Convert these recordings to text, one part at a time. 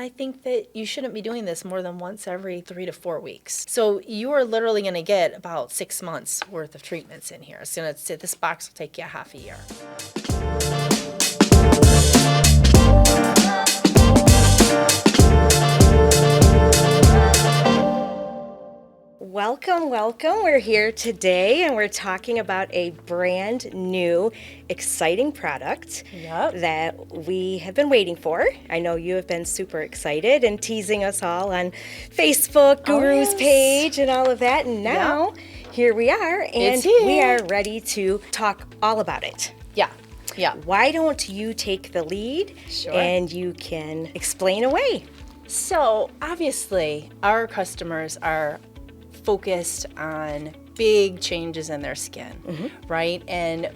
I think that you shouldn't be doing this more than once every 3 to 4 weeks. So you are literally going to get about 6 months worth of treatments in here. So this box will take you half a year. Welcome, welcome. We're here today and we're talking about a brand new, exciting product that we have been waiting for. I know you have been super excited and teasing us all on Facebook, Guru's page and all of that. And now here we are and we are ready to talk all about it. Yeah. Why don't you take the lead and you can explain away? So obviously our customers are focused on big changes in their skin, right? And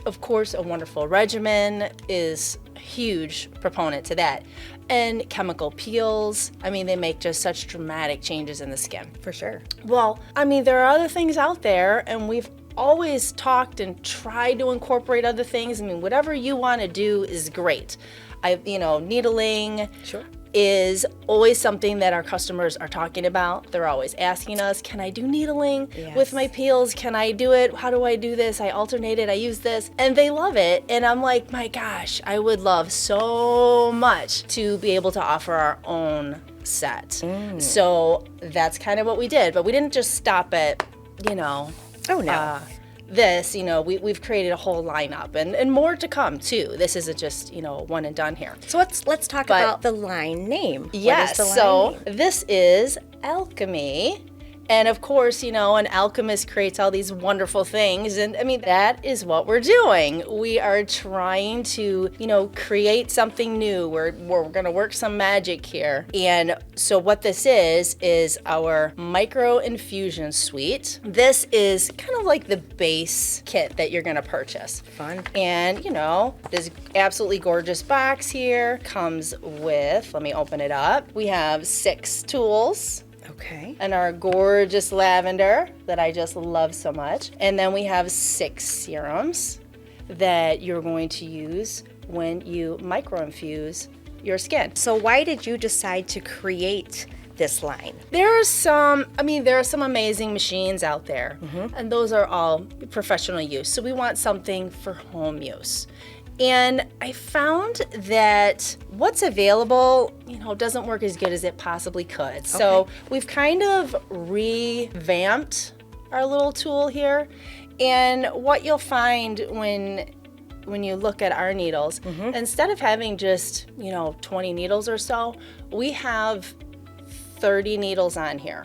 of course, a wonderful regimen is a huge proponent to that. And chemical peels, I mean, they make just such dramatic changes in the skin. For sure. Well, I mean, there are other things out there, and we've always talked and tried to incorporate other things. I mean, whatever you want to do is great. Needling. Sure. Is always something that our customers are talking about. They're always asking us, can I do needling with my peels? Can I do it? How do I do this? I alternate it, I use this. And they love it. And I'm like, my gosh, I would love so much to be able to offer our own set. So that's kind of what we did. But we didn't just stop at, this, we've created a whole lineup and more to come too. This isn't just, one and done here. So let's talk about the line name. Yes, this is Alqemi. And of course, an alchemist creates all these wonderful things. And I mean, that is what we're doing. We are trying to, create something new. We're going to work some magic here. And so what this is our Microinfusion Suite. This is kind of like the base kit that you're going to purchase. Fun. And, this absolutely gorgeous box here comes with, let me open it up. We have 6 tools. Okay. And our gorgeous lavender that I just love so much. And then we have 6 serums that you're going to use when you microinfuse your skin. So why did you decide to create this line? There are some amazing machines out there, and those are all professional use. So we want something for home use. And I found that what's available, doesn't work as good as it possibly could. So we've kind of revamped our little tool here. And what you'll find when you look at our needles, instead of having just, 20 needles or so, we have 30 needles on here.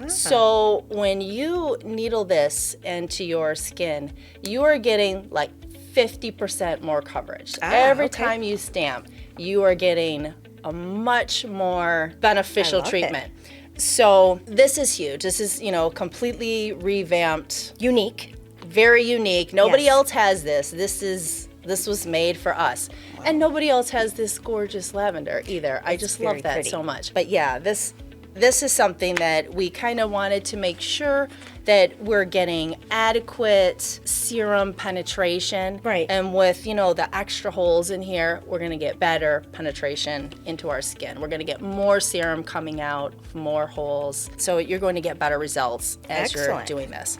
So when you needle this into your skin, you are getting like 50% more coverage. Every time you stamp, you are getting a much more beneficial treatment. So this is huge. This is, completely revamped. Unique. Very unique. Nobody else has this. This was made for us. Wow. And nobody else has this gorgeous lavender either. I just love that so much. But yeah, this is something that we kind of wanted to make sure that we're getting adequate serum penetration. Right. And with, the extra holes in here, we're going to get better penetration into our skin. We're going to get more serum coming out, more holes. So you're going to get better results as you're doing this.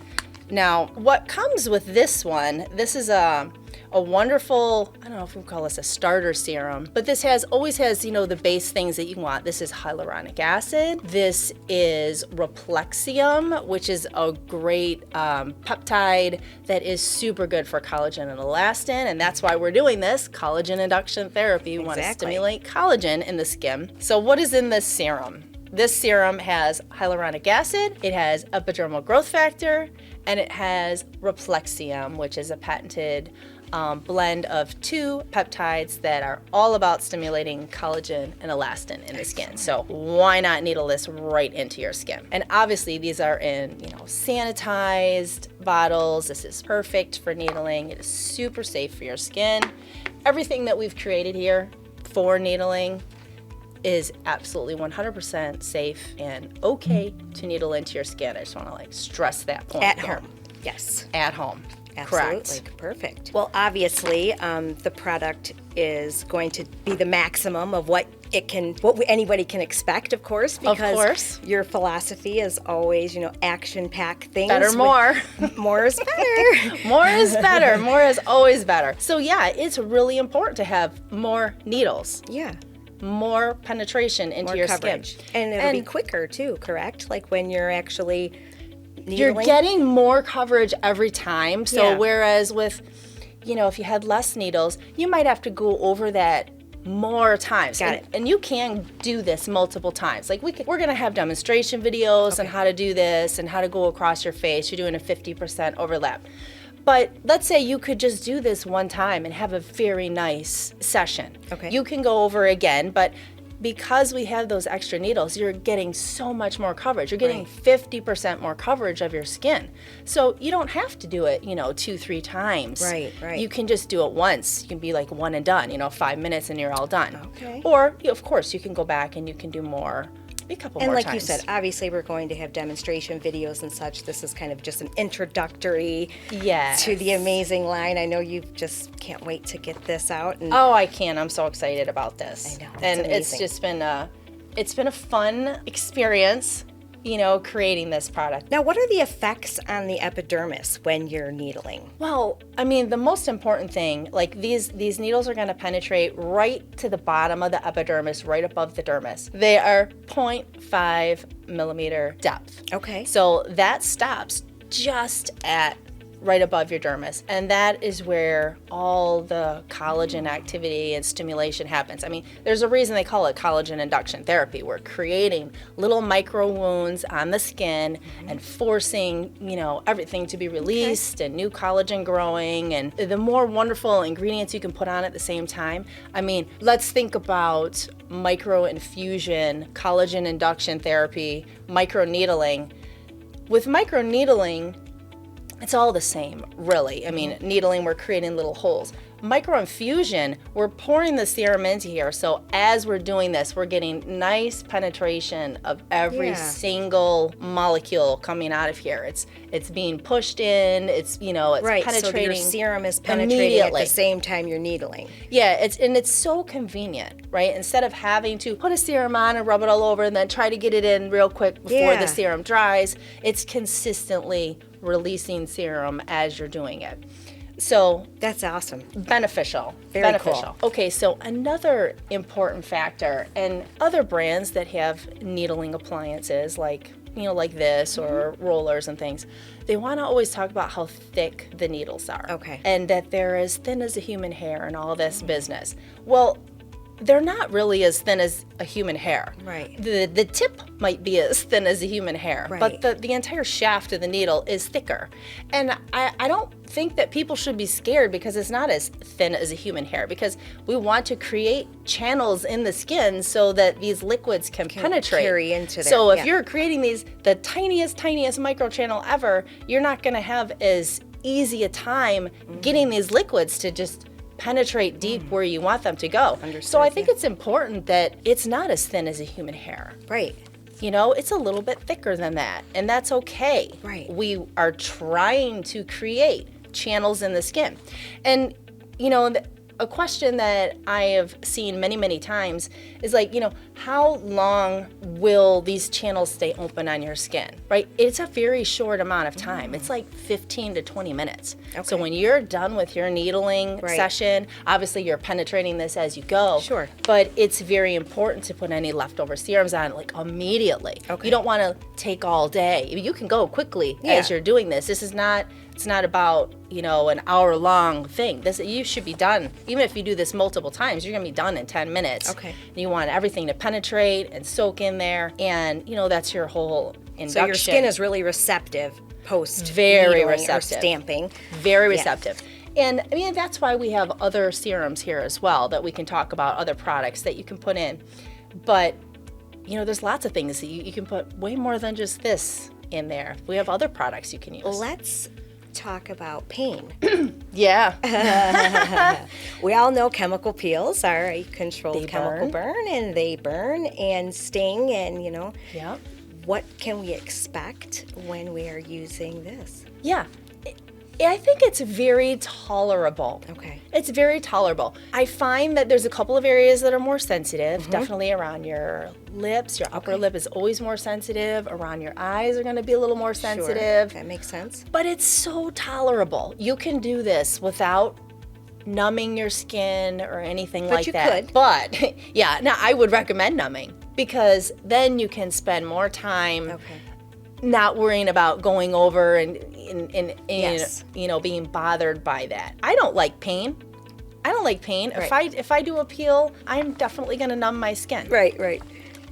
Now, what comes with this one, this is a wonderful, I don't know if we call this a starter serum, but this always has, the base things that you want. This is hyaluronic acid. This is Reflexium, which is a great peptide that is super good for collagen and elastin, and that's why we're doing this, collagen induction therapy. We want to stimulate collagen in the skin. So what is in this serum? This serum has hyaluronic acid, it has epidermal growth factor, and it has Reflexium, which is a patented blend of 2 peptides that are all about stimulating collagen and elastin in the skin. So why not needle this right into your skin? And obviously these are in, sanitized bottles. This is perfect for needling. It is super safe for your skin. Everything that we've created here for needling is absolutely 100% safe and okay to needle into your skin. I just want to stress that point. At home. Yes. At home. Absolutely. Correct. Perfect. Well, obviously, the product is going to be the maximum of what anybody can expect, of course, because your philosophy is always, action-packed things. Better, more. More is better. More is better. More is always better. So yeah, it's really important to have more needles. Yeah. More penetration into your coverage. skin. And it'll be quicker too, correct? Like when you're actually needling? You're getting more coverage every time. So whereas with, if you had less needles, you might have to go over that more times. Got it. And you can do this multiple times. Like we're going to have demonstration videos on how to do this and how to go across your face. You're doing a 50% overlap. But let's say you could just do this one time and have a very nice session. Okay. You can go over again, but because we have those extra needles, you're getting so much more coverage. You're getting 50% more coverage of your skin. So you don't have to do it, 2-3 times. Right. You can just do it once. You can be like one and done, 5 minutes and you're all done. Okay. Or, of course, you can go back and you can do more. A couple more times. And like you said, obviously we're going to have demonstration videos and such. This is kind of just an introductory to the amazing line. I know you just can't wait to get this out. And I can. I'm so excited about this. I know. And amazing. It's just been a fun experience, creating this product. Now, what are the effects on the epidermis when you're needling? Well, the most important thing, like these needles are going to penetrate right to the bottom of the epidermis, right above the dermis. They are 0.5 millimeter depth. Okay. So that stops just at right above your dermis. And that is where all the collagen activity and stimulation happens. There's a reason they call it collagen induction therapy. We're creating little micro wounds on the skin and forcing, everything to be released and new collagen growing. And the more wonderful ingredients you can put on at the same time. Let's think about microinfusion, collagen induction therapy, microneedling. With microneedling, it's all the same, really. Needling, we're creating little holes. Microinfusion, we're pouring the serum into here. So as we're doing this, we're getting nice penetration of every single molecule coming out of here. It's being pushed in. It's penetrating. So your serum is penetrating at the same time you're needling. Yeah, it's so convenient, right? Instead of having to put a serum on and rub it all over and then try to get it in real quick before the serum dries, it's consistently releasing serum as you're doing it. So that's awesome. Beneficial. Very cool. Okay, so another important factor, and other brands that have needling appliances like this or rollers and things, they want to always talk about how thick the needles are. Okay. And that they're as thin as a human hair and all this business. Well, they're not really as thin as a human hair. Right. The tip might be as thin as a human hair, right. but the entire shaft of the needle is thicker. And I don't think that people should be scared because it's not as thin as a human hair, because we want to create channels in the skin so that these liquids can penetrate. Carry into there. So if you're creating the tiniest micro channel ever, you're not going to have as easy a time getting these liquids to just penetrate deep where you want them to go. Understood, so I think it's important that it's not as thin as a human hair. Right. It's a little bit thicker than that, and that's okay. Right. We are trying to create channels in the skin. And, a question that I have seen many times is how long will these channels stay open on your skin, right? It's a very short amount of time. It's like 15 to 20 minutes. Okay. So when you're done with your needling session, obviously you're penetrating this as you go. Sure. But it's very important to put any leftover serums on immediately. Okay. You don't want to take all day. You can go quickly as you're doing this. It's not about, an hour-long thing. You should be done. Even if you do this multiple times, you're going to be done in 10 minutes. Okay. And you want everything to penetrate and soak in there. And, that's your whole induction. So your skin is really receptive post very needling receptive. or stamping. Very receptive. And, that's why we have other serums here as well that we can talk about, other products that you can put in. But, there's lots of things that you can put way more than just this in there. We have other products you can use. Let's talk about pain. Yeah. We all know chemical peels are a controlled chemical burn, and they burn and sting, and what can we expect when we are using this? Yeah. I think it's very tolerable. Okay. It's very tolerable. I find that there's a couple of areas that are more sensitive, definitely around your lips. Your upper lip is always more sensitive. Around your eyes are going to be a little more sensitive. Sure. That makes sense. But it's so tolerable. You can do this without numbing your skin or anything like that. But you could. But yeah, now I would recommend numbing, because then you can spend more time not worrying about going over and Yes. being bothered by that. I don't like pain. Right. If I do a peel, I'm definitely going to numb my skin. Right.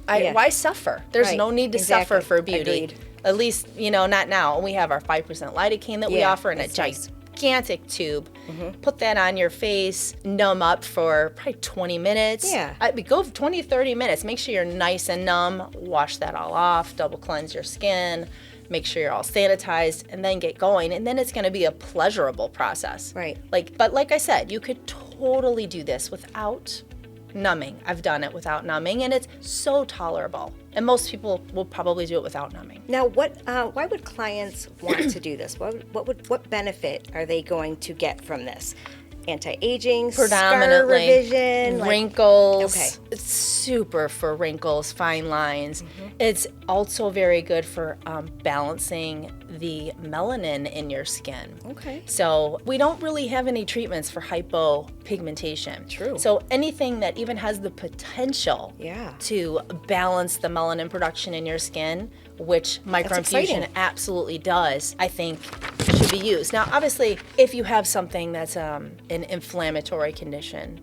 Yeah. Why suffer? There's Right. no need to Exactly. suffer for beauty. Agreed. At least, not now. We have our 5% lidocaine that we Yeah, offer in a that's nice. gigantic tube. Put that on your face, numb up for probably 20 minutes. Yeah. Go 20, 30 minutes. Make sure you're nice and numb. Wash that all off. Double cleanse your skin. Make sure you're all sanitized, and then get going. And then it's going to be a pleasurable process. Right. But like I said, you could totally do this without numbing. I've done it without numbing, and it's so tolerable. And most people will probably do it without numbing. Now, why would clients want to do this? What benefit are they going to get from this? Anti-aging, scar Predominantly revision, wrinkles. Okay. It's super for wrinkles, fine lines. It's also very good for balancing the melanin in your skin. Okay. So we don't really have any treatments for hypopigmentation. True. So anything that even has the potential Yeah. to balance the melanin production in your skin, which microinfusion exciting. absolutely does, I think should be used. Now, obviously, if you have something that's an inflammatory condition,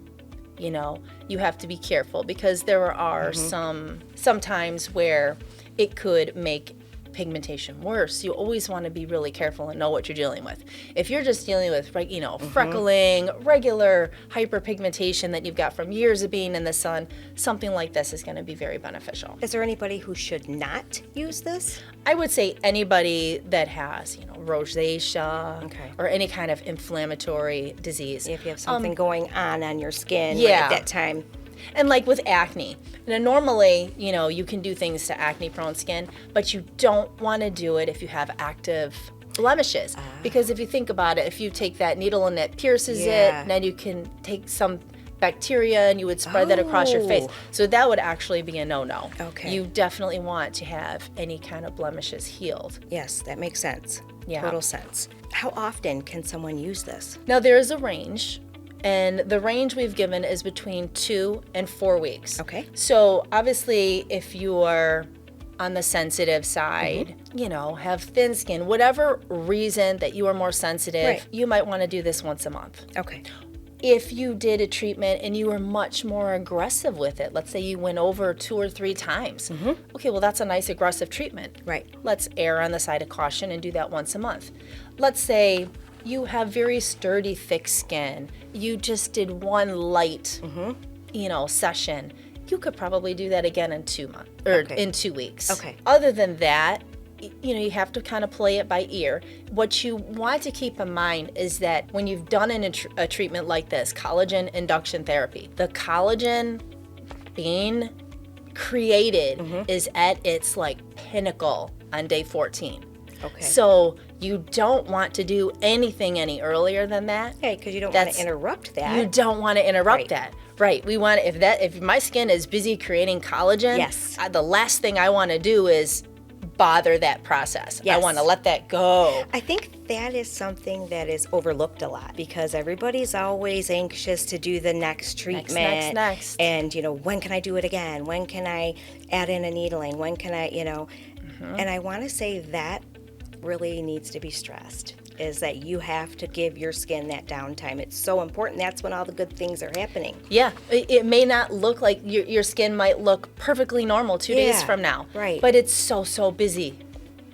you have to be careful, because there are some times where it could make pigmentation worse. You always want to be really careful and know what you're dealing with. If you're just dealing with, freckling, regular hyperpigmentation that you've got from years of being in the sun, something like this is going to be very beneficial. Is there anybody who should not use this? I would say anybody that has, rosacea or any kind of inflammatory disease. If you have something going on your skin Yeah. at that time. And like with acne, now normally, you can do things to acne-prone skin, but you don't want to do it if you have active blemishes. Because if you think about it, if you take that needle and it pierces it, then you can take some bacteria and you would spread that across your face. So that would actually be a no-no. Okay. You definitely want to have any kind of blemishes healed. Yes, that makes sense. Yeah. Total sense. How often can someone use this? Now there is a range. And the range we've given is between 2 and 4 weeks. Okay. So obviously, if you are on the sensitive side, have thin skin, whatever reason that you are more sensitive, you might want to do this once a month. Okay. If you did a treatment and you were much more aggressive with it, let's say you went over 2 or 3 times, okay, well, that's a nice aggressive treatment. Right. Let's err on the side of caution and do that once a month. Let's say you have very sturdy, thick skin. You just did one light, session. You could probably do that again in 2 months or in 2 weeks. Okay. Other than that, you have to kind of play it by ear. What you want to keep in mind is that when you've done a treatment like this, collagen induction therapy, the collagen being created is at its pinnacle on day 14. Okay. So you don't want to do anything any earlier than that. Okay, because you don't want to interrupt that. You don't want to interrupt that. Right. We want if my skin is busy creating collagen, Yes. The last thing I want to do is bother that process. I Yes. want to let that go. I think that is something that is overlooked a lot, because everybody's always anxious to do the next treatment. Next. And, when can I do it again? When can I add in a needling? When can I, And I want to say that really needs to be stressed, is that you have to give your skin that downtime. It's so important. That's when all the good things are happening. Yeah, it may not look like your skin might look perfectly normal 2 days from now. Right. But it's so busy.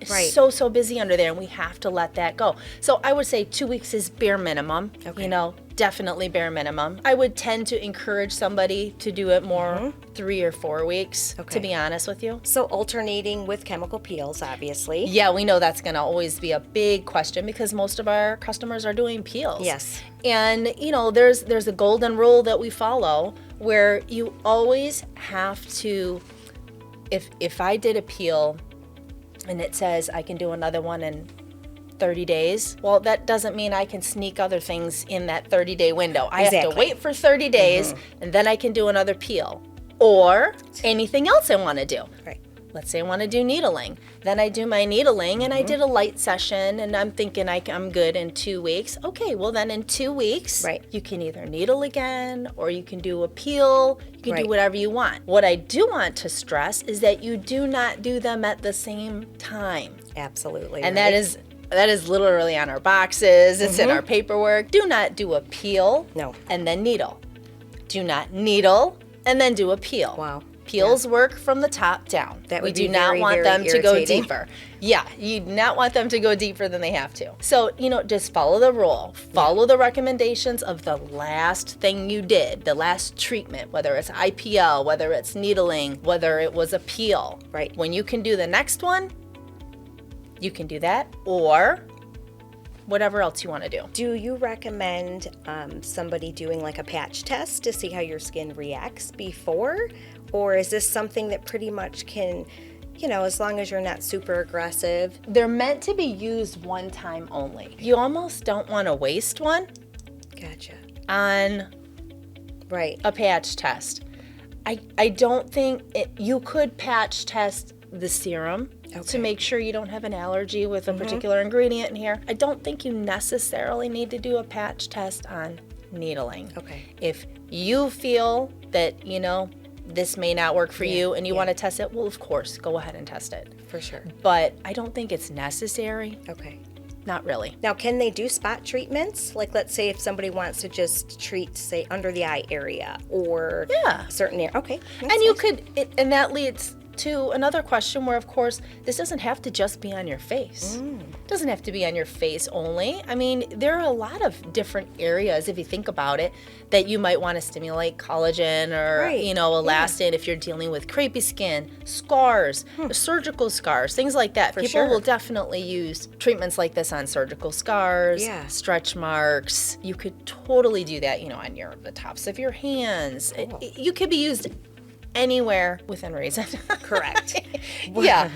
It's so busy under there, and we have to let that go. So I would say 2 weeks is bare minimum. Okay. Definitely bare minimum. I would tend to encourage somebody to do it more 3 or 4 weeks, to be honest with you. So alternating with chemical peels, obviously. Yeah, we know that's going to always be a big question, because most of our customers are doing peels. Yes. And, there's a golden rule that we follow where you always have to, if I did a peel and it says I can do another one in 30 days. Well, that doesn't mean I can sneak other things in that 30-day window. I have to Exactly. wait for 30 days and then I can do another peel or anything else I want to do. Right. Let's say I want to do needling. Then I do my needling and I did a light session and I'm thinking I'm good in 2 weeks. Okay, well then in 2 weeks, Right. you can either needle again or you can do a peel. You can Right. do whatever you want. What I do want to stress is that you do not do them at the same time. Absolutely. And right. that is literally on our boxes. It's in our paperwork. Do not do a peel No. and then needle. Do not needle and then do a peel. Wow. Peels work from the top down. That would we do be not very, want very them to go irritating. deeper. Yeah, you do not want them to go deeper than they have to. So, just follow the rule. Follow the recommendations of the last thing you did, the last treatment, whether it's IPL, whether it's needling, whether it was a peel. Right. When you can do the next one, you can do that or whatever else you want to do. Do you recommend somebody doing like a patch test to see how your skin reacts before? Or is this something that pretty much can, as long as you're not super aggressive? They're meant to be used one time only. You almost don't want to waste one Gotcha. on Right. a patch test. I don't think you could patch test the serum to make sure you don't have an allergy with a particular ingredient in here. I don't think you necessarily need to do a patch test on needling. Okay. If you feel that, this may not work for you and you want to test it, well, of course, go ahead and test it. For sure. But I don't think it's necessary. Okay. Not really. Now, can they do spot treatments? Like, let's say if somebody wants to just treat, say, under the eye area or certain area. Okay. And you could, and that leads to another question where, of course, this doesn't have to just be on your face. It doesn't have to be on your face only. I mean, there are a lot of different areas, if you think about it, that you might want to stimulate collagen or, elastin if you're dealing with crepey skin, scars, surgical scars, things like that. People will definitely use treatments like this on surgical scars, stretch marks. You could totally do that, on the tops of your hands. Cool. You could be used anywhere within reason. Correct. Yeah.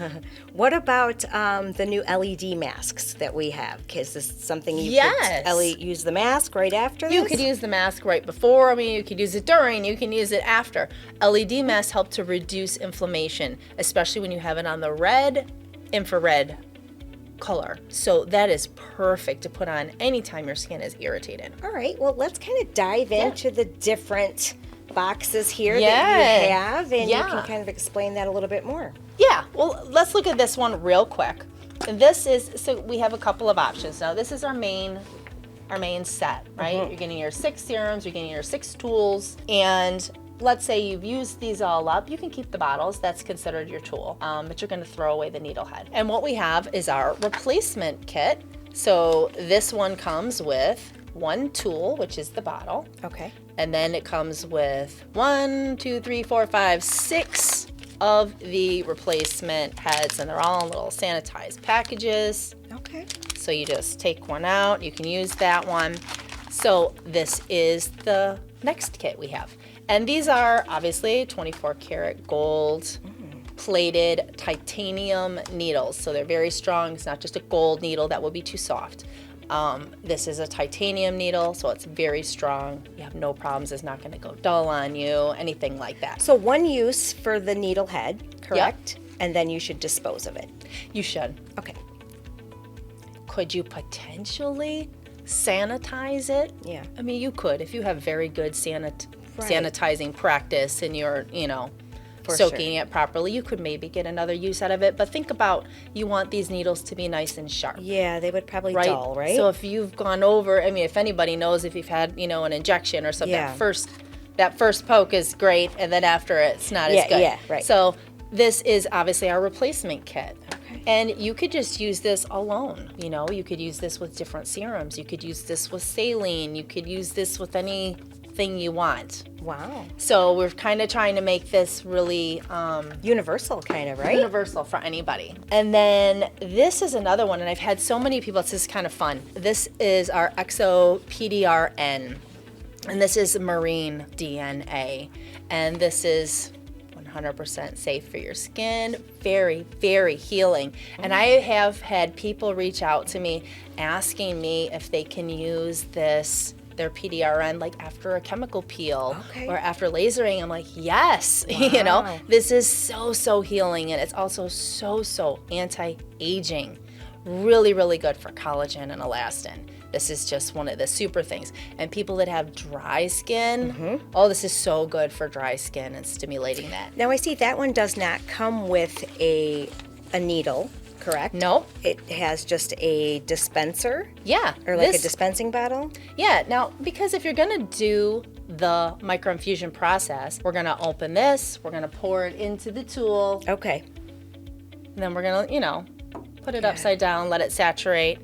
What about the new LED masks that we have? Is this something you could use the mask right after this? You could use the mask right before. I mean, you could use it during. You can use it after. LED masks help to reduce inflammation, especially when you have it on the red, infrared color. So that is perfect to put on anytime your skin is irritated. All right. Well, let's kind of dive into the different boxes here that you have, and you can kind of explain that a little bit more. Yeah, well, let's look at this one real quick. This is, so we have a couple of options. Now, this is our main set, right? You're getting your 6 serums, you're getting your 6 tools, and let's say you've used these all up, you can keep the bottles, that's considered your tool, but you're gonna throw away the needle head. And what we have is our replacement kit. So this one comes with 1 tool, which is the bottle. Okay. And then it comes with 1, 2, 3, 4, 5, 6 of the replacement heads, and they're all in little sanitized packages. Okay. So you just take one out, you can use that one. So this is the next kit we have. And these are obviously 24 karat gold plated titanium needles. So they're very strong. It's not just a gold needle, that would be too soft. This is a titanium needle, so it's very strong. You have no problems. It's not going to go dull on you, anything like that. So one use for the needle head, correct? Yep. And then you should dispose of it. You should. Okay. Could you potentially sanitize it? Yeah. I mean, you could if you have very good sanitizing practice and you're, soaking it properly. You could maybe get another use out of it, but think about, you want these needles to be nice and sharp. Yeah, they would probably dull, right? So if you've gone over, I mean, if anybody knows, if you've had, an injection or something, that first poke is great, and then after it's not as good. Yeah, right. So this is obviously our replacement kit. Okay. And you could just use this alone. You could use this with different serums. You could use this with saline. You could use this with anything you want. Wow. So we're kind of trying to make this really universal, kind of, right? Universal for anybody. And then this is another one, and I've had so many people, it's just kind of fun. This is our EXO-PDRN, and this is marine DNA, and this is 100% safe for your skin. Very, very healing. And I have had people reach out to me asking me if they can use their PDRN like after a chemical peel or after lasering. I'm like, yes. Wow. This is so healing, and it's also so anti-aging. Really, really good for collagen and elastin. This is just one of the super things. And people that have dry skin, oh, this is so good for dry skin and stimulating that. Now I see that one does not come with a needle, correct? No. It has just a dispenser? Yeah. Or like a dispensing bottle? Yeah. Now, because if you're going to do the microinfusion process, we're going to open this, we're going to pour it into the tool. Okay. And then we're going to, put it upside down, let it saturate.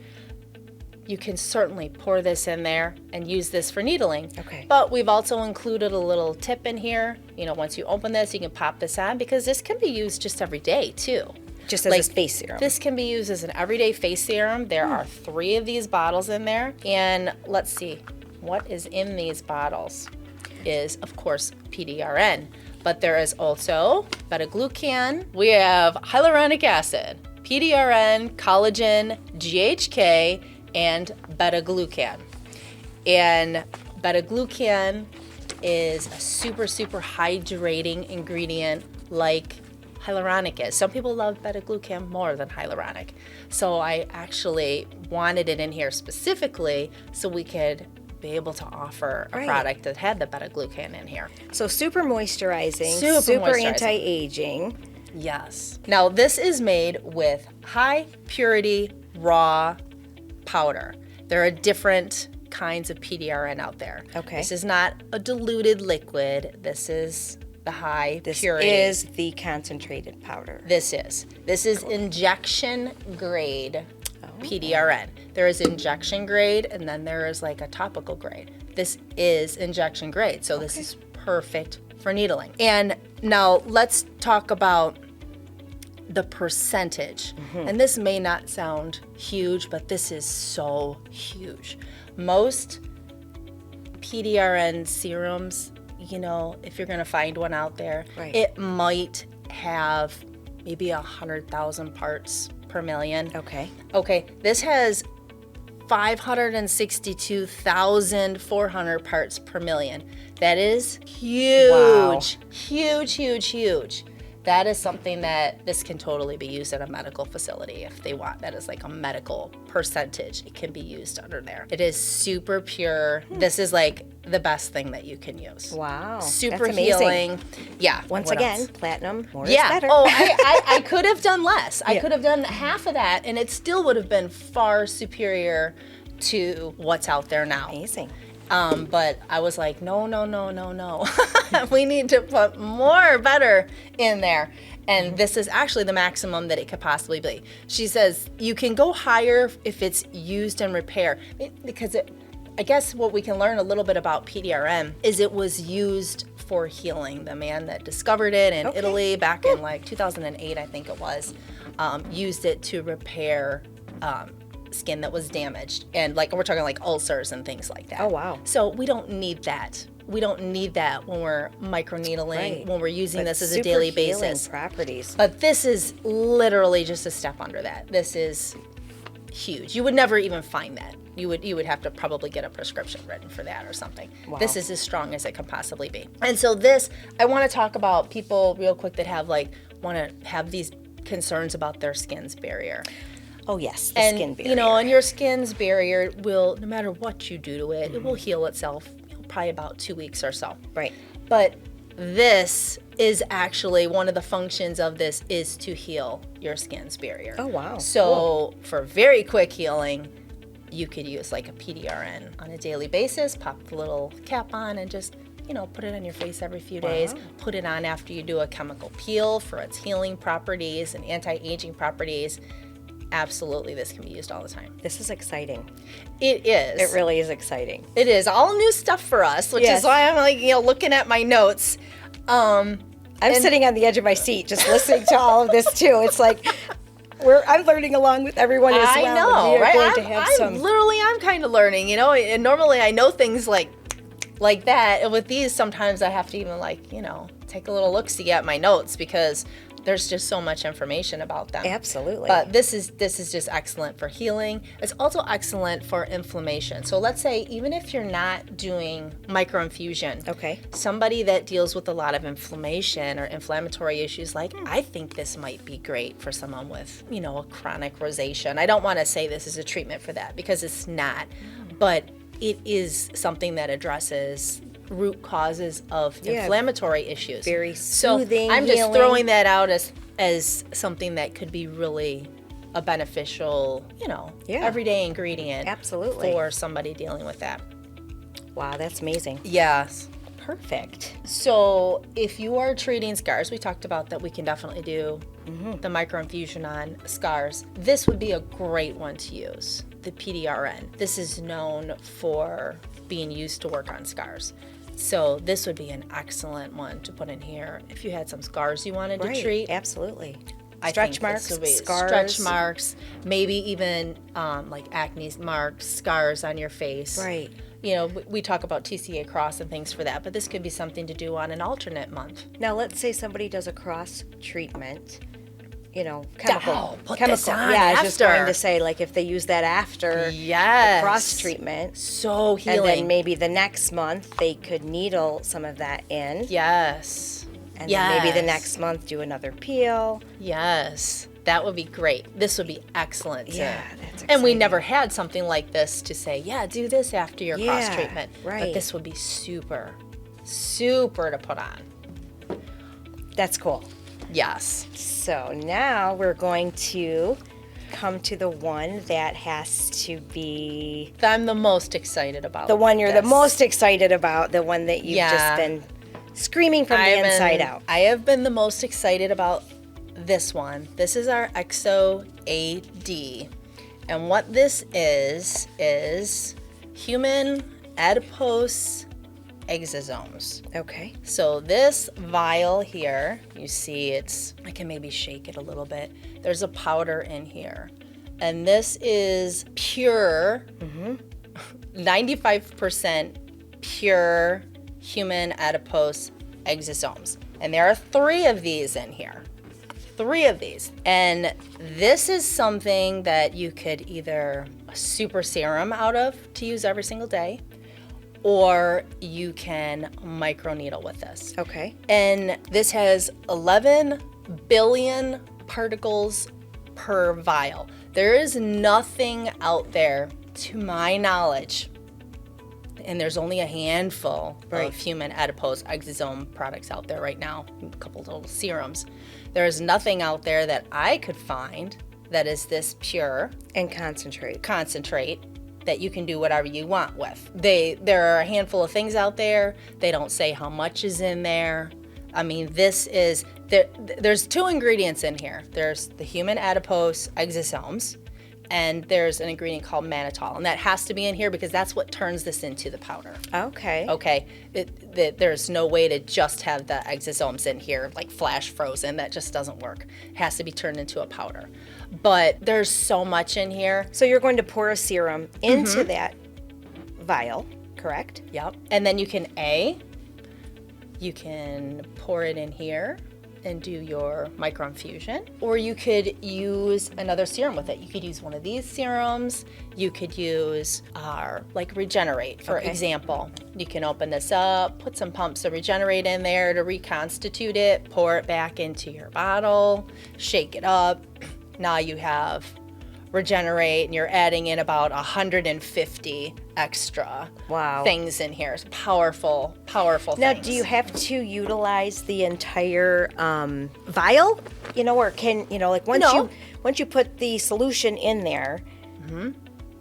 You can certainly pour this in there and use this for needling. Okay. But we've also included a little tip in here. Once you open this, you can pop this on, because this can be used just every day too. Just as a face serum. This can be used as an everyday face serum. There are 3 of these bottles in there. And let's see, what is in these bottles is, of course, PDRN. But there is also beta-glucan. We have hyaluronic acid, PDRN, collagen, GHK, and beta-glucan. And beta-glucan is a super hydrating ingredient like hyaluronic is. Some people love beta-glucan more than hyaluronic. So I actually wanted it in here specifically so we could be able to offer a product that had the beta-glucan in here. So super moisturizing, Super moisturizing. Anti-aging. Yes. Now this is made with high purity raw powder. There are different kinds of PDRN out there. Okay. This is not a diluted liquid. This is the high purity. This is the concentrated powder. This is injection grade PDRN. There is injection grade, and then there is like a topical grade. This is injection grade, so this is perfect for needling. And now let's talk about the percentage. And this may not sound huge, but this is so huge. Most PDRN serums, if you're gonna find one out there, it might have maybe 100,000 parts per million. Okay, this has 562,400 parts per million. That is huge. Wow. Huge. That is something that this can totally be used at a medical facility if they want. That is like a medical percentage. It can be used under there. It is super pure. This is like the best thing that you can use. Wow. Super that's amazing. healing. Yeah. Once again, platinum, more is Yeah. better. Oh, I could have done less. I could have done half of that, and it still would have been far superior to what's out there now. Amazing. But I was like, no. We need to put more better in there. And this is actually the maximum that it could possibly be. She says you can go higher if it's used in repair. Because I guess what we can learn a little bit about PDRN is it was used for healing. The man that discovered it in Italy back in like 2008, I think it was, used it to repair skin that was damaged, and like we're talking like ulcers and things like that. Oh wow. So we don't need that. We don't need that when we're microneedling, when we're using this as a daily basis. Properties. But this is literally just a step under that. This is huge. You would never even find that. You would have to probably get a prescription written for that or something. Wow. This is as strong as it can possibly be. And so this, I want to talk about people real quick that have want to have these concerns about their skin's barrier. Oh yes, the skin barrier. And your skin's barrier will, no matter what you do to it, it will heal itself probably about 2 weeks or so. Right. But this is actually one of the functions of this is to heal your skin's barrier. Oh wow. So for very quick healing, you could use like a PDRN on a daily basis, pop the little cap on and just put it on your face every few days. Put it on after you do a chemical peel for its healing properties and anti-aging properties. Absolutely, this can be used all the time. This is exciting. It is. It really is exciting. It is all new stuff for us, which is why I'm like, looking at my notes. I'm sitting on the edge of my seat just listening to all of this too. It's like I'm learning along with everyone as well. I know, right? I'm I'm kind of learning, and normally I know things like that. And with these, sometimes I have to even take a little look-see at my notes because there's just so much information about them. Absolutely. But this is just excellent for healing. It's also excellent for inflammation. So let's say even if you're not doing microinfusion, okay, somebody that deals with a lot of inflammation or inflammatory issues, like I think this might be great for someone with, you know, a chronic rosacea. And I don't want to say this is a treatment for that because it's not, but it is something that addresses root causes of inflammatory issues. Very soothing, so I'm just healing. throwing that out as something that could be really a beneficial, you know, everyday ingredient. Absolutely. For somebody dealing with that. Wow, that's amazing. Yes. Perfect. So if you are treating scars, we talked about that we can definitely do the microinfusion on scars. This would be a great one to use, the PDRN. This is known for being used to work on scars. So this would be an excellent one to put in here if you had some scars you wanted to treat. Absolutely. I Stretch think marks, this would be scars. Stretch marks, maybe even like acne marks, scars on your face. Right. You know, we talk about TCA cross and things for that, but this could be something to do on an alternate month. Now, let's say somebody does a cross treatment, you know, Put chemical. this on Yeah, I was just after. going to say, like, if they use that after Yes. the cross treatment, So healing. and then maybe the next month they could needle some of that in, Yes. and then maybe the next month do another peel. Yes. That would be great. This would be excellent. Yeah, that's And we exciting. never had something like this to say, yeah, do this after your cross treatment. right. But this would be super, super to put on. That's cool. Yes. So now we're going to come to the one that has to be I'm the most excited about. the one you're the this. most excited about, the one that you've just been screaming from the inside out. I have been the most excited about this one. This is our EXO-AD. And what this is human adipose exosomes. Okay. So this vial here, you see I can maybe shake it a little bit. There's a powder in here. And this is pure, 95% pure human adipose exosomes. And there are 3 of these in here. 3 of these. And this is something that you could either super serum out of to use every single day, or you can microneedle with this. Okay. And this has 11 billion particles per vial. There is nothing out there, to my knowledge, and there's only a handful of human adipose exosome products out there right now, a couple little serums. There's nothing out there that I could find that is this pure And concentrate. that you can do whatever you want with. There are a handful of things out there. They don't say how much is in there. I mean, there's 2 ingredients in here. There's the human adipose exosomes, and there's an ingredient called mannitol, and that has to be in here because that's what turns this into the powder. Okay. Okay, there's no way to just have the exosomes in here like flash frozen. That just doesn't work. It has to be turned into a powder. But there's so much in here. So you're going to pour a serum into that vial, correct? Yep. And then you can pour it in here and do your microinfusion, or you could use another serum with it. You could use one of these serums. You could use our rejuvenate, for example. You can open this up, put some pumps of rejuvenate in there to reconstitute it, pour it back into your bottle, shake it up. Now you have rejuvenate, and you're adding in about 150 extra things in here. It's powerful Now, things. do you have to utilize the entire vial? You know, or can, you know, like once you put the solution in there,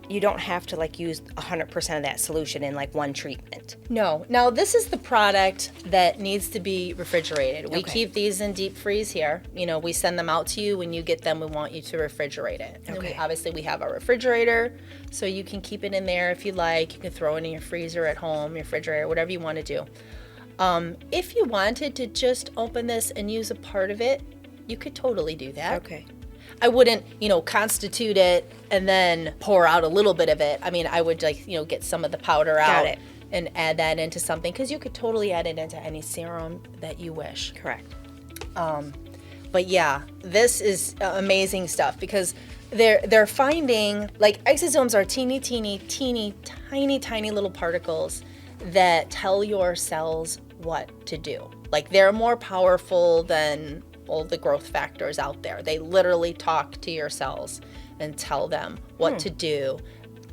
you don't have to use 100% of that solution in one treatment. No. Now, this is the product that needs to be refrigerated. We keep these in deep freeze here. You know, we send them out to you. When you get them, we want you to refrigerate it. And obviously, we have a refrigerator, so you can keep it in there if you like. You can throw it in your freezer at home, your refrigerator, whatever you want to do. If you wanted to just open this and use a part of it, you could totally do that. Okay. I wouldn't, constitute it and then pour out a little bit of it. I mean, I would get some of the powder out. Got it. and add that into something, because you could totally add it into any serum that you wish. Correct. But yeah, this is amazing stuff, because they're finding, like, exosomes are teeny tiny little particles that tell your cells what to do. Like, they're more powerful than all the growth factors out there. They literally talk to your cells and tell them what to do.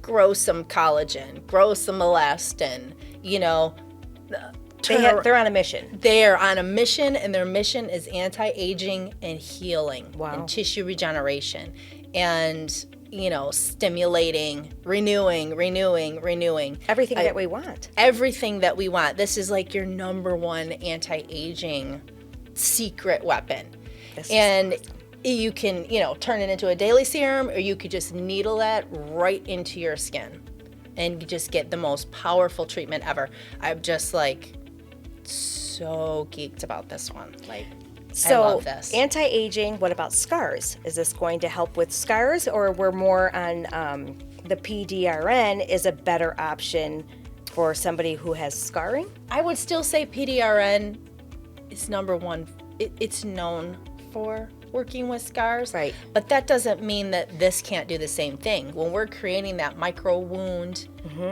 Grow some collagen, grow some elastin, you know. They're on a mission. They're on a mission, and their mission is anti-aging and healing. Wow. And tissue regeneration, and, you know, stimulating, renewing. Everything that we want. Everything that we want. This is like your number one anti-aging secret weapon. And you can, you know, turn it into a daily serum, or you could just needle that right into your skin and just get the most powerful treatment ever. I'm just like so geeked about this one. Like, I love this. Anti-aging, what about scars? Is this going to help with scars, or we're more on the PDRN is a better option for somebody who has scarring? I would still say PDRN is number one. It's known for working with scars, right? But that doesn't mean that this can't do the same thing. When we're creating that micro wound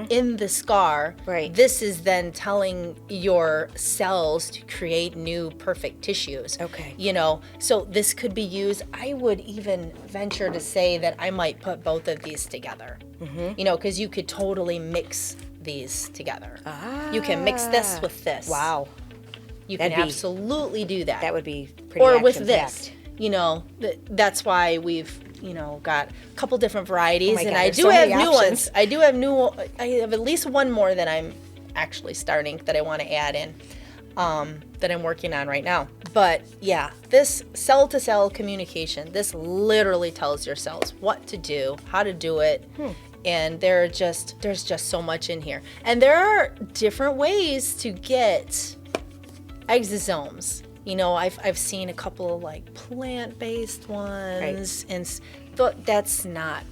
in the scar, right, this is then telling your cells to create new perfect tissues. Okay. You know, so this could be used. I would even venture to say that I might put both of these together. You know, because you could totally mix these together. You can mix this with this. Wow. You can absolutely do that. That would be pretty Or with this. action-packed. You know, that's why we've, you know, got a couple different varieties, and I do so have many new options. ones. I have at least one more that I'm actually starting that I want to add in, that I'm working on right now. But yeah, this cell-to-cell communication, this literally tells your cells what to do, how to do it. And there's just so much in here. And there are different ways to get exosomes. You know, I've seen a couple of like plant-based ones, and that's not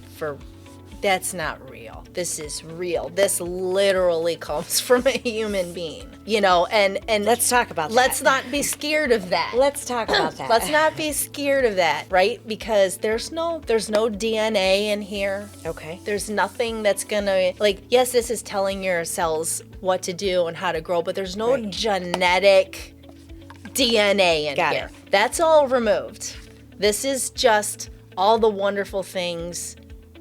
real. This is real. This literally comes from a human being. You know, and let's talk about that. Let's not be scared of that. Let's talk about that. Let's not be scared of that, right? Because there's no DNA in here. Okay. There's nothing that's gonna, like, yes, this is telling your cells what to do and how to grow, but there's no genetic DNA in here. That's all removed. This is just all the wonderful things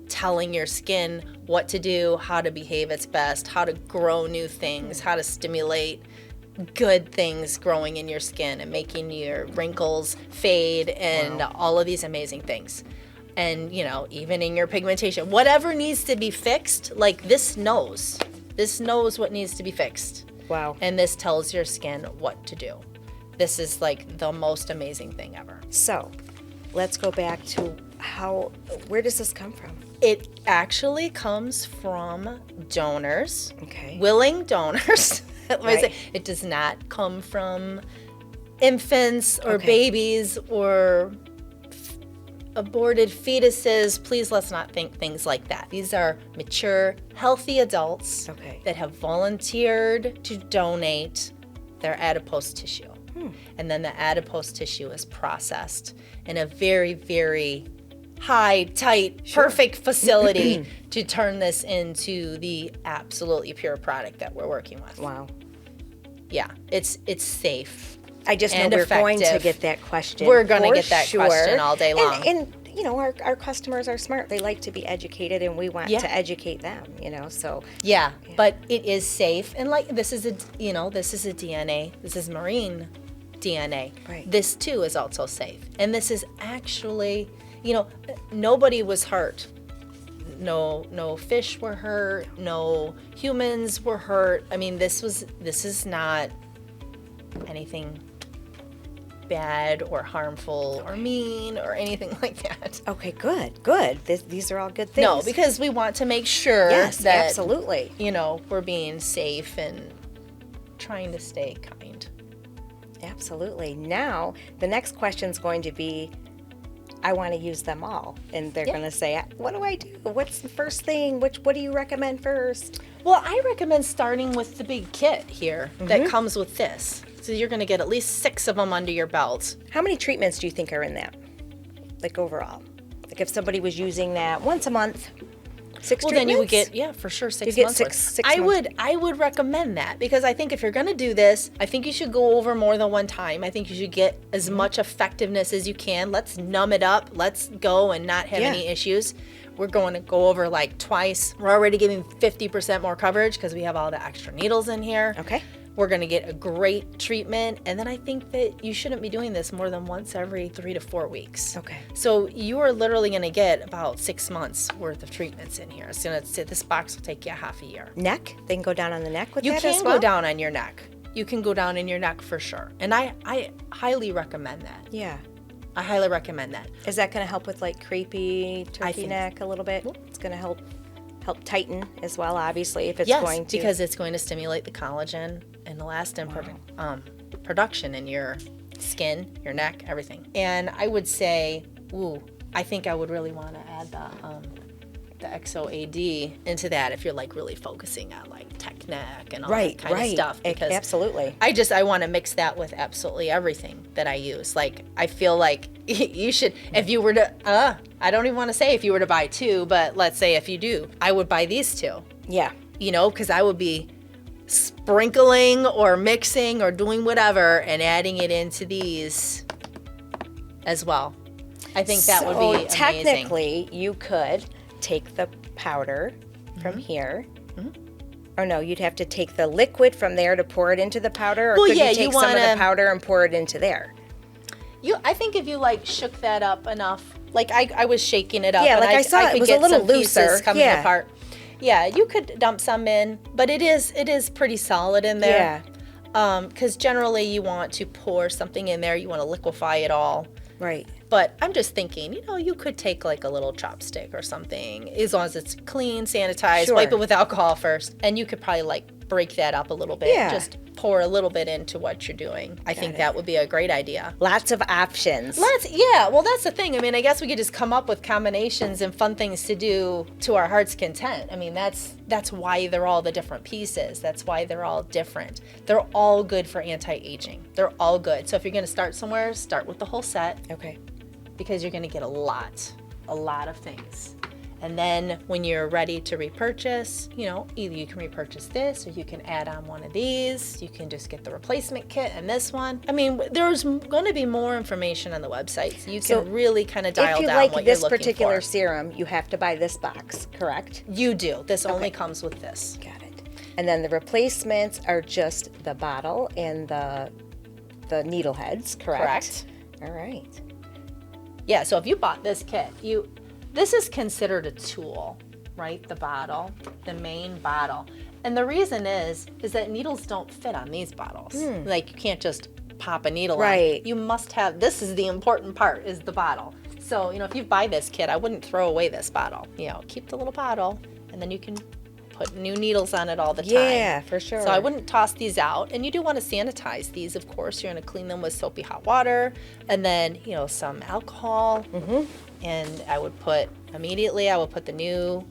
telling your skin what to do, how to behave its best, how to grow new things, how to stimulate good things growing in your skin and making your wrinkles fade, and all of these amazing things. And, you know, even in your pigmentation, whatever needs to be fixed, like, this knows what needs to be fixed. Wow. And this tells your skin what to do. This is like the most amazing thing ever. So let's go back to where does this come from? It actually comes from donors, okay, willing donors. It does not come from infants or babies or aborted fetuses. Please, let's not think things like that. These are mature, healthy adults that have volunteered to donate their adipose tissue. And then the adipose tissue is processed in a very, very high, tight, perfect facility to turn this into the absolutely pure product that we're working with. Wow. Yeah, it's safe. I just know we're going to get that question. We're going to get that question all day long. And you know, our customers are smart. They like to be educated, and we want to educate them, you know, so. Yeah, but it is safe. And like, this is a DNA. This is marine DNA. Right. This too is also safe. And this is actually, you know, nobody was hurt. No fish were hurt. No humans were hurt. I mean, this is not anything bad or harmful or mean or anything like that. Okay, good. These are all good things. No, because we want to make sure that, absolutely, you know, we're being safe and trying to stay kind. Absolutely. Now, the next question is going to be, I want to use them all. And they're going to say, what do I do? What's the first thing? What do you recommend first? Well, I recommend starting with the big kit here that comes with this. So you're going to get at least 6 of them under your belt. How many treatments do you think are in that? Like overall? Like if somebody was using that once a month, 6 treatments? Then you would get, for sure, 6 get months. six I months. would recommend that because I think if you're going to do this, I think you should go over more than one time. I think you should get as much effectiveness as you can. Let's numb it up. Let's go and not have any issues. We're going to go over like twice. We're already giving 50% more coverage because we have all the extra needles in here. Okay. We're going to get a great treatment. And then I think that you shouldn't be doing this more than once every 3 to 4 weeks. Okay. So you are literally going to get about 6 months worth of treatments in here. So this box will take you half a year. Neck? They can go down on the neck with You that as can well? go down on your neck. You can go down in your neck for sure. And I highly recommend that. Yeah. I highly recommend that. Is that going to help with like crepey turkey think- neck a little bit? It's going to help tighten as well, obviously, if it's going to. Because it's going to stimulate the collagen and elastin production in your skin, your neck, everything. And I would say, I think I would really want to add the EXO-AD into that if you're like really focusing on like tech neck and all that kind of stuff. Because absolutely. I want to mix that with absolutely everything that I use. Like I feel like you should, if you were to, I don't even want to say if you were to buy 2, but let's say if you do, I would buy these 2. Yeah. Because I would be sprinkling or mixing or doing whatever and adding it into these as well. I think that would be amazing. Technically, you could take the powder from here. Or no, you'd have to take the liquid from there to pour it into the powder, or could you take some of the powder and pour it into there? I think if you like shook that up enough, like I was shaking it up. Yeah, and like I saw it was a little looser. Coming apart. Yeah, you could dump some in, but it is pretty solid in there. Yeah. Because generally you want to pour something in there, you want to liquefy it all. Right. But I'm just thinking, you could take like a little chopstick or something, as long as it's clean, sanitized, wipe it with alcohol first, and you could probably like break that up a little bit. Yeah. Just pour a little bit into what you're doing. I think that would be a great idea. Lots of options. Well, that's the thing. I mean, I guess we could just come up with combinations and fun things to do to our heart's content. I mean, that's why they're all the different pieces. That's why they're all different. They're all good for anti-aging. They're all good. So if you're going to start somewhere, start with the whole set. Okay. Because you're going to get a lot of things. And then when you're ready to repurchase, either you can repurchase this or you can add on one of these. You can just get the replacement kit and this one. I mean, there's going to be more information on the website, so you can really kind of dial down what you're looking for. If you like this particular serum, you have to buy this box, correct? You do. This only comes with this. Got it. And then the replacements are just the bottle and the needle heads, correct? All right. Yeah, so if you bought this kit, this is considered a tool, right? The bottle, the main bottle. And the reason is that needles don't fit on these bottles. Like you can't just pop a needle on. You must have, this is the important part, is the bottle. So, if you buy this kit, I wouldn't throw away this bottle. Keep the little bottle and then you can put new needles on it all the time. Yeah, for sure. So I wouldn't toss these out. And you do want to sanitize these, of course. You're going to clean them with soapy hot water and then, some alcohol. And I would put the new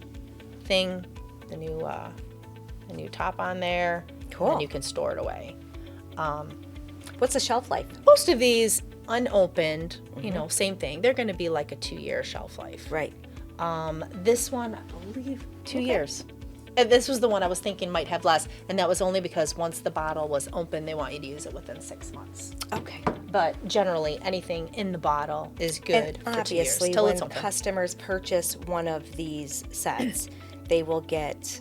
thing, the new top on there. Cool. And then you can store it away. What's the shelf life? Most of these unopened, same thing. They're going to be like a 2-year shelf life. Right. This one, I believe, 2 years. And this was the one I was thinking might have less, and that was only because once the bottle was open, they want you to use it within 6 months. Okay. But generally, anything in the bottle is good for 2 years till it's when open. Customers purchase one of these sets, they will get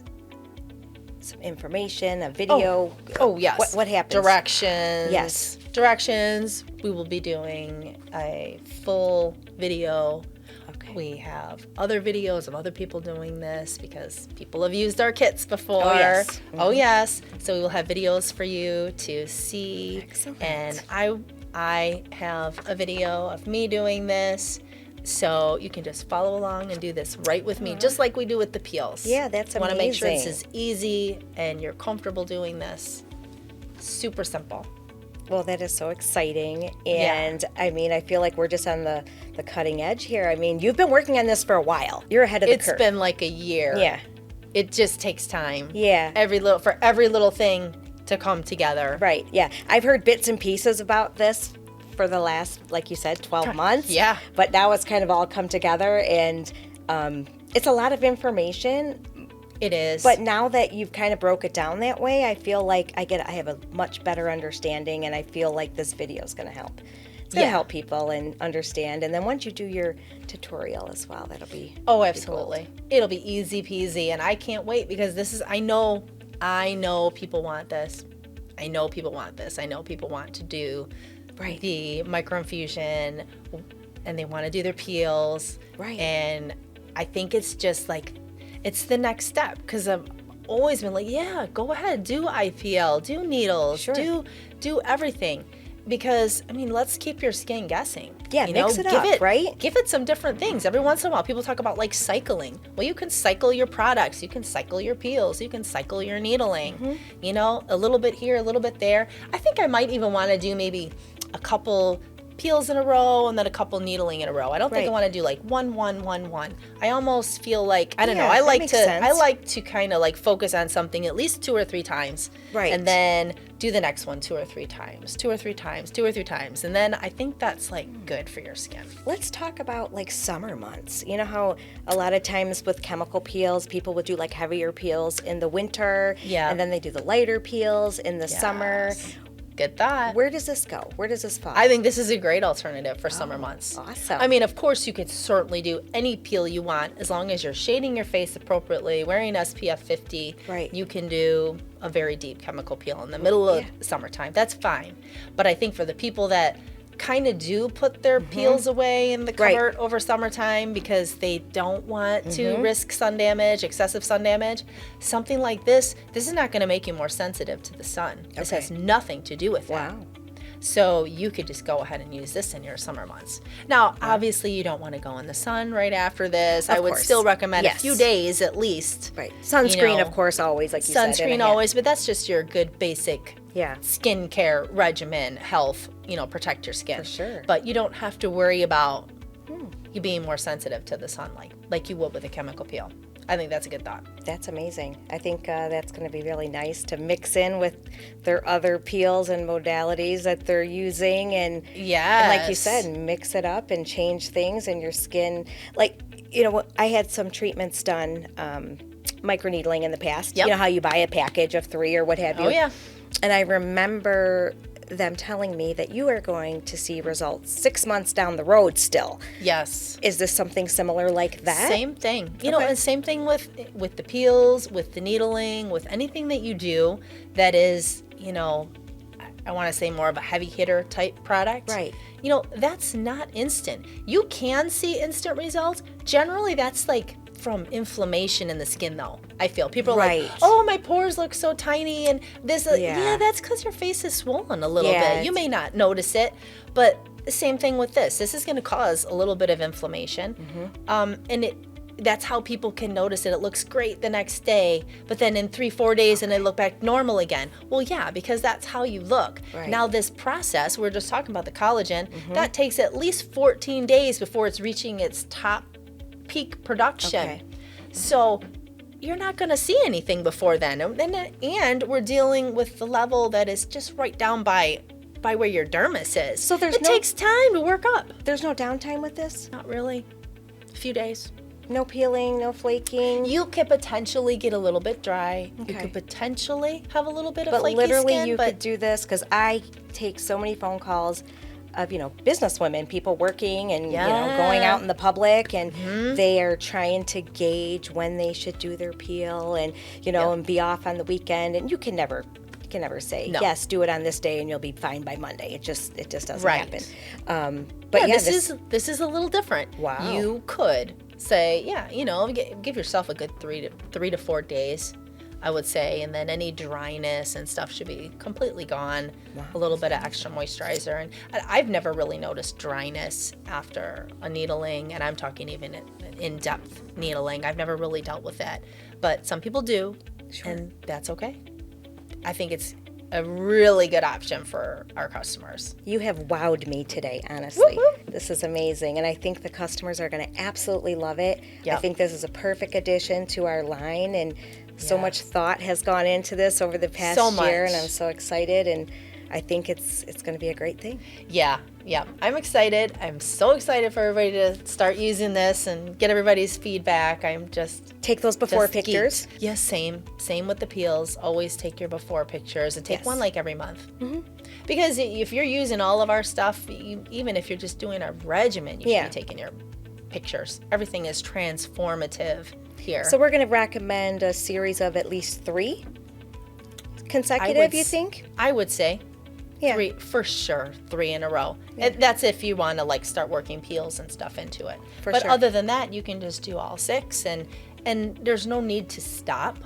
some information, a video. Oh yes. What happens? Directions. Yes. Directions. We will be doing a full video. Okay. We have other videos of other people doing this because people have used our kits before. Oh, yes. Oh, yes. So we will have videos for you to see. Excellent. And I have a video of me doing this. So you can just follow along and do this right with me, just like we do with the peels. Yeah, that's amazing. Want to make sure this is easy and you're comfortable doing this. Super simple. Well, that is so exciting. And I mean, I feel like we're just on the cutting edge here. I mean, you've been working on this for a while. You're ahead of the curve. It's been like a year. Yeah. It just takes time. Yeah. For every little thing to come together. Right. Yeah. I've heard bits and pieces about this for the last, like you said, 12 months. Yeah. But now it's kind of all come together, and it's a lot of information. It is. But now that you've kind of broke it down that way, I feel like I have a much better understanding, and I feel like this video is going to help. It's going to help people and understand. And then once you do your tutorial as well, that'll be absolutely. It'll be easy peasy, and I can't wait because this is I know people want this. I know people want this. I know people want to do the microinfusion, and they want to do their peels. Right. And I think it's just like it's the next step, because I've always been like, yeah, go ahead, do IPL, do needles, sure. do everything. Because, I mean, let's keep your skin guessing. Yeah, mix it up, right? Give it some different things. Every once in a while, people talk about, like, cycling. Well, you can cycle your products. You can cycle your peels. You can cycle your needling. Mm-hmm. You know, a little bit here, a little bit there. I think I might even want to do maybe a couple peels in a row and then a couple needling in a row. I don't think I want to do like one. I almost feel like, I don't know. I like to kind of like focus on something at least 2 or 3 times. Right. And then do the next one 2 or 3 times, 2 or 3 times, 2 or 3 times. And then I think that's like good for your skin. Let's talk about like summer months. You know how a lot of times with chemical peels, people would do like heavier peels in the winter. Yeah. And then they do the lighter peels in the summer. Good thought. Where does this go? Where does this fall? I think this is a great alternative for summer months. Awesome. I mean, of course, you could certainly do any peel you want as long as you're shading your face appropriately, wearing SPF 50. Right. You can do a very deep chemical peel in the middle of summertime. That's fine. But I think for the people that kind of do put their peels away in the cupboard over summertime because they don't want to risk sun damage, excessive sun damage, something like this is not going to make you more sensitive to the sun. This has nothing to do with that. Wow. So you could just go ahead and use this in your summer months. Now, obviously, you don't want to go in the sun right after this. I would still recommend a few days at least. Right. Sunscreen, of course, always, like you said. Sunscreen always, but that's just your good basic skincare regimen, health, protect your skin. For sure. But you don't have to worry about you being more sensitive to the sunlight like you would with a chemical peel. I think that's a good thought. That's amazing. I think that's going to be really nice to mix in with their other peels and modalities that they're using. And, and like you said, mix it up and change things in your skin. Like, I had some treatments done, microneedling in the past. Yep. You know how you buy a package of 3 or what have you? Oh, yeah. And I remember them telling me that you are going to see results 6 months down the road still. Yes. Is this something similar like that? Same thing. And same thing with the peels, with the needling, with anything that you do that is, I want to say more of a heavy hitter type product. Right. That's not instant. You can see instant results. Generally, that's like from inflammation in the skin, though. I feel people are like, oh, my pores look so tiny, and this. Yeah, that's because your face is swollen a little bit. You may not notice it, but the same thing with this. This is going to cause a little bit of inflammation, and that's how people can notice it. It looks great the next day, but then in 3-4 days, and they look back normal again. Well, yeah, because that's how you look. Right. Now, this process, we're just talking about the collagen, that takes at least 14 days before it's reaching its top peak production. Okay. So you're not going to see anything before then. And we're dealing with the level that is just right down by where your dermis is. So it takes time to work up. There's no downtime with this? Not really. A few days. No peeling, no flaking. You could potentially get a little bit dry. Okay. You could potentially have a little bit of flaky skin. But literally skin, you could do this, because I take so many phone calls of, business women, people working and, going out in the public, and they are trying to gauge when they should do their peel and, and be off on the weekend. And you can never say, yes, do it on this day and you'll be fine by Monday. It just doesn't happen. But this is a little different. Wow. You could say, give yourself a good 3 to 4 days, I would say, and then any dryness and stuff should be completely gone. Wow. A little bit of extra moisturizer, and I've never really noticed dryness after a needling, and I'm talking even in-depth needling. I've never really dealt with that, but some people do, and that's okay. I think it's a really good option for our customers. You have wowed me today, honestly. Woo-hoo. This is amazing, and I think the customers are going to absolutely love it. Yep. I think this is a perfect addition to our line, and so much thought has gone into this over the past year, and I'm so excited, and I think it's going to be a great thing. Yeah. I'm excited. I'm so excited for everybody to start using this and get everybody's feedback. I'm just... Take those before pictures. Yes, same with the peels. Always take your before pictures and take one like every month. Mm-hmm. Because if you're using all of our stuff, even if you're just doing a regimen, you should be taking your pictures. Everything is transformative here. So we're going to recommend a series of at least 3 consecutive, you think? I would say. Yeah. 3, for sure, 3 in a row. Yeah. That's if you want to like start working peels and stuff into it. But other than that, you can just do all 6, and there's no need to stop.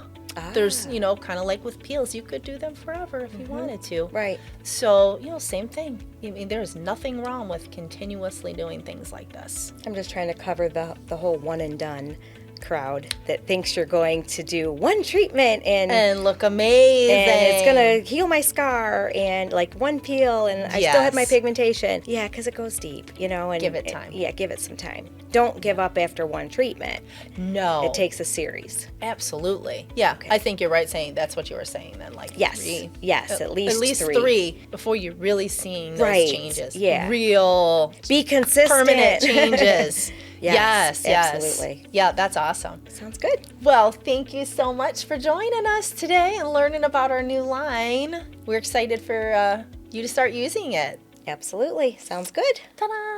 There's, kind of like with peels, you could do them forever if you wanted to. Right. So, same thing. I mean, there's nothing wrong with continuously doing things like this. I'm just trying to cover the whole one and done crowd that thinks you're going to do one treatment and look amazing and it's gonna heal my scar and like one peel and I still have my pigmentation. Yeah, because it goes deep, and give it time. Give it some time. Don't give up after one treatment. No, it takes a series. Absolutely. Yeah, I think you're right saying that's what you were saying then, like 3. Yes, at least 3 before you're really seeing those changes. Yeah, real be consistent permanent changes. Yes, absolutely. Yeah, that's awesome. Sounds good. Well, thank you so much for joining us today and learning about our new line. We're excited for you to start using it. Absolutely. Sounds good. Ta-da!